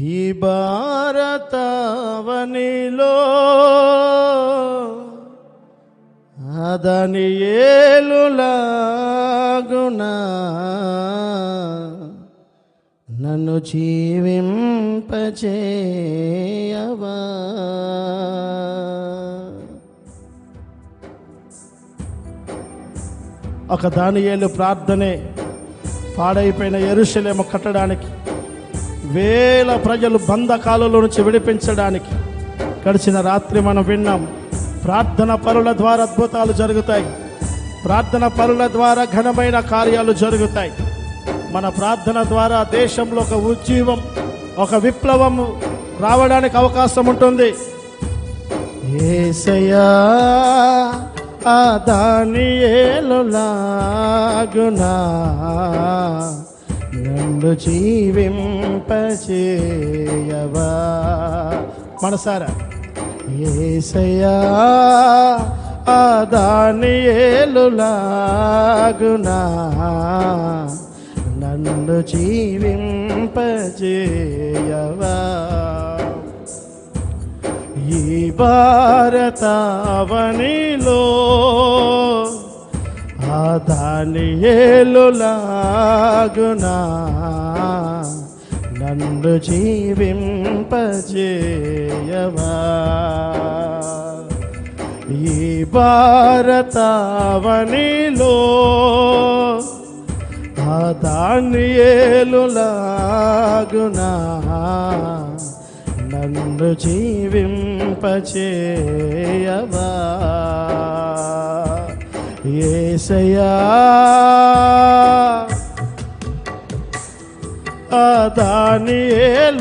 ఈ భారతవనిలో దానియేలులాగునా నన్ను జీవింపచేయవా. ఒక దానియేలు ప్రార్థనే పాడైపోయిన యెరూషలేము కట్టడానికి, వేల ప్రజలు బంధకాలలో నుంచి విడిపించడానికి గడిచిన రాత్రి మనం విన్నాం. ప్రార్థన పరుల ద్వారా అద్భుతాలు జరుగుతాయి. ప్రార్థన పరుల ద్వారా ఘనమైన కార్యాలు జరుగుతాయి. మన ప్రార్థన ద్వారా దేశంలో ఒక ఉజ్జీవం, ఒక విప్లవం రావడానికి అవకాశం ఉంటుంది. యేసయ్యా ఆ దానియేలులాగునా నన్ను జీవింపచేయవా. మనసారా యేసయ్యా ఆ దానియేలులాగునా నన్ను జీవింపచేయవా. ఈ భారతవనిలో ఆ దానియేలులాగునా నన్ను జీవింపచేయవా. ఈ భారతవనిలో ఆ దానియేలులాగునా నన్ను జీవింపచేయవా. యేసయ్యా ఆ దానియేలులాగునా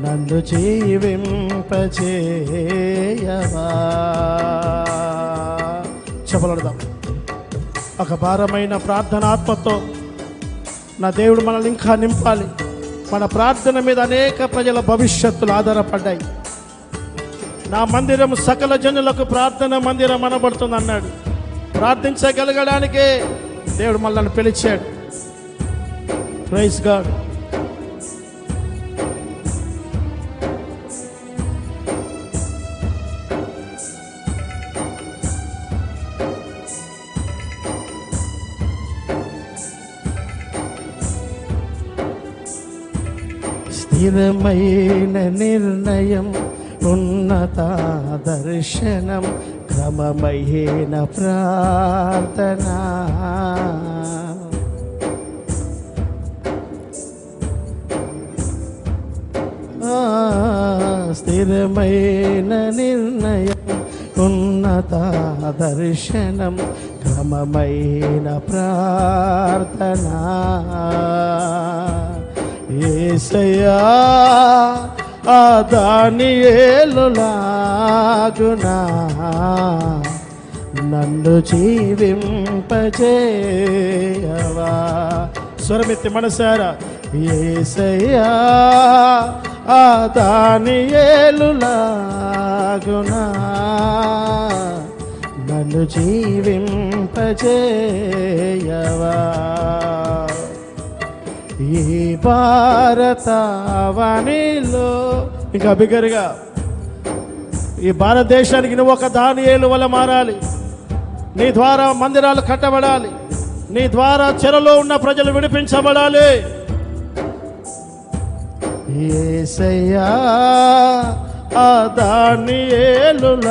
నన్ను జీవింపచేయవా. చెప్పలడదాం. ఒక భారమైన ప్రార్థనాత్మతో నా దేవుడు మనల్ని ఇంకా నింపాలి. మన ప్రార్థన మీద అనేక ప్రజల భవిష్యత్తులు ఆధారపడ్డాయి. నా మందిరం సకల జనులకు ప్రార్థన మందిరం అనబడుతుంది అన్నాడు. ప్రార్థించగలగడానికే దేవుడు మనల్ని పిలిచాడు. Praise God. స్థిరమైన నిర్ణయం, ఉన్నత దర్శనం, క్రమమైన ప్రార్థన, స్థిరమైన నిర్ణయం, ఉన్నత దర్శనం, క్రమమైన ప్రార్థన. యేసయ్యా ఆ దానియేలులాగునా నన్ను జీవింపచేయవా. స్వరమెత్తి మనసారా యేసయ్యా ఆ దానియేలులాగునా నన్ను జీవింపచేయవా. ఈ భారతవనిలో ఇంకా బిగ్గరగా ఈ భారతదేశానికి నువ్వు ఒక దానియేలు వల్ల మారాలి. నీ ద్వారా మందిరాలు కట్టబడాలి. నీ ద్వారా చెరలో ఉన్న ప్రజలు విడిపించబడాలి. యేసయ్యా ఆ దానియేలులాగునా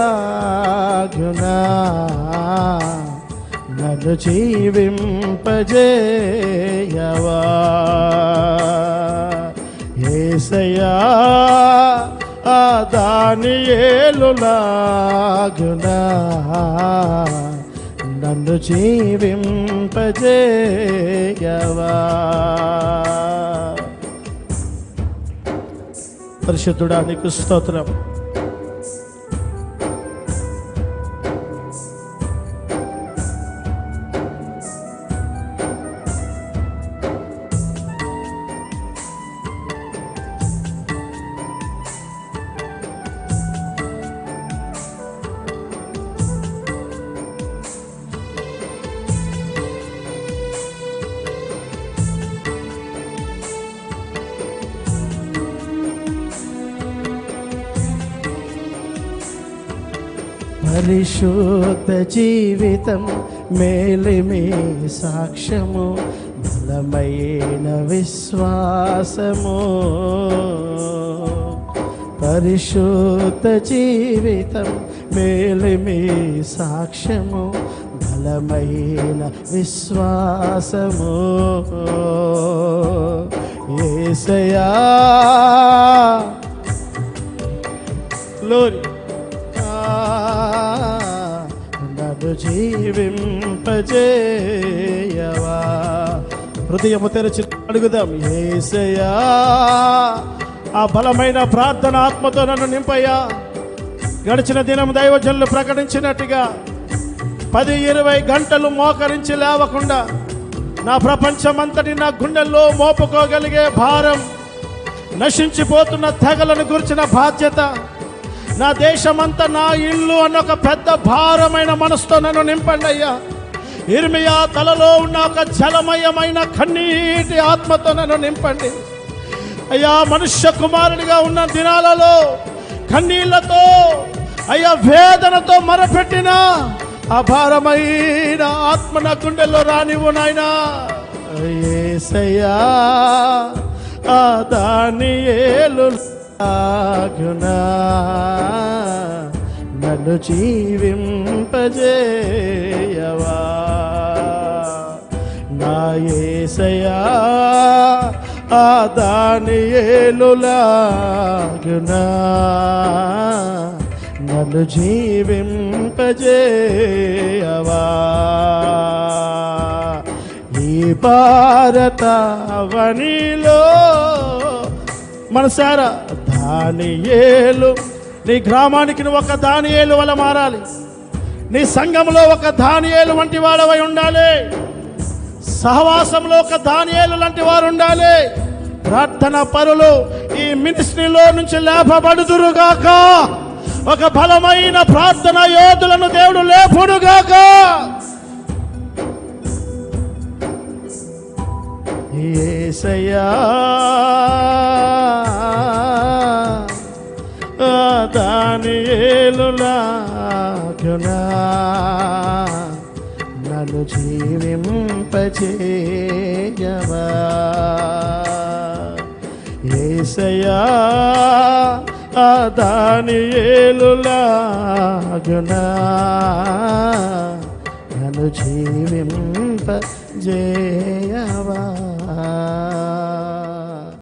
నన్ను జీవింపజేయవా. యేసయ్యా ఆ దానియేలులాగునా నన్ను జీవింపజేయవా. పరిశుద్ధుడా నీకు స్తోత్రం. పరిశుద్ధ జీవితం మేలిమి సాక్ష్యము బలమైన విశ్వాసము. పరిశుద్ధ జీవితం మేలిమి సాక్ష్యము బలమైన విశ్వాసము. యేసయ్యా గ్లోరీ నన్ను జీవింపజేయవా. హృదయము తెరచి అడుగుదాం. యేసయ్యా ఆ బలమైన ప్రార్థన ఆత్మతో నన్ను నింపయ్యా. గడిచిన దినం దైవజనులు ప్రకటించినట్టుగా 10-20 గంటలు మోకరించి లేవకుండా నా ప్రపంచమంతటి నా గుండెల్లో మోపుకోగలిగే భారం, నశించిపోతున్న తెగలను గురించిన బాధ్యత, నా దేశమంతా నా ఇల్లు అన్న ఒక పెద్ద భారమైన మనసుతో నన్ను నింపండి అయ్యా. ఇర్మియా తలలో ఉన్న ఒక జలమయమైన కన్నీటి ఆత్మతో నన్ను నింపండి అయ్యా. మనుష్య కుమారుడిగా ఉన్న దినాలలో కన్నీళ్లతో అయ్యా వేదనతో మొరపెట్టిన ఆ భారమైన ఆత్మ నా గుండెల్లో రానివ్వు నాయనా. యేసయ్యా ఆ దానియేలు లాగునా నన్ను జీవింపజేయవా. నా యేసయ్యా ఆ దానియేలు లాగునా నన్ను జీవింపజేయవా. ఈ భారతావనిలో మనసారా దానియేలు, నీ గ్రామానికి నువ్వు ఒక దానియేలు వల్ల మారాలి. నీ సంఘంలో ఒక దానియేలు వంటి వాడవై ఉండాలి. సహవాసంలో ఒక దానియేలు లాంటి వారు ఉండాలి. ప్రార్థన పరులు ఈ మినిస్ట్రీలో నుంచి లేపబడుదురుగాక. ఒక బలమైన ప్రార్థన యోధులను దేవుడు లేపుడుగాక. యేసయ్యా దానియేలు లాగునా నన్ను జీవింపజేయవా. యేసయ్యా ఆ దానియేలు లాగునా నన్ను జీవింపజేయవా.